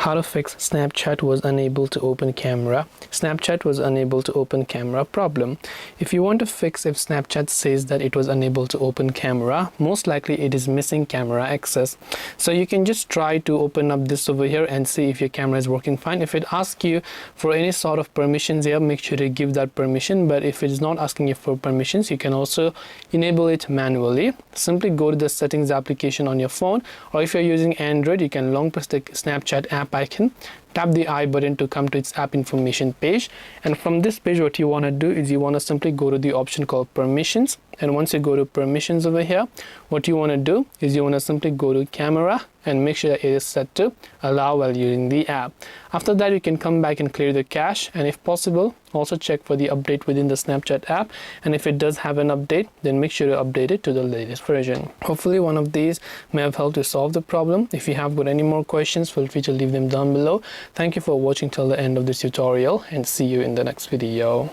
How to fix Snapchat was unable to open camera. Snapchat was unable to open camera problem. If you want to fix if Snapchat says that it was unable to open camera, most likely it is missing camera access. So you can just try to open up this over here and see if your camera is working fine. If it asks you for any sort of permissions here, make sure to give that permission. But if it is not asking you for permissions, you can also enable it manually. Simply go to the settings application on your phone, or if you're using Android, you can long press the Snapchat app icon, tap the I button to come to its app information page, and from this page what you want to do is you want to simply go to the option called permissions. And once you go to permissions over here, what you want to do is you want to simply go to camera and make sure that it is set to allow while using the app. After that, you can come back and clear the cache, and if possible also check for the update within the Snapchat app, and if it does have an update, then make sure to update it to the latest version. Hopefully one of these may have helped to solve the problem. If you have got any more questions, feel free to leave them down below. Thank you for watching till the end of this tutorial, and see you in the next video.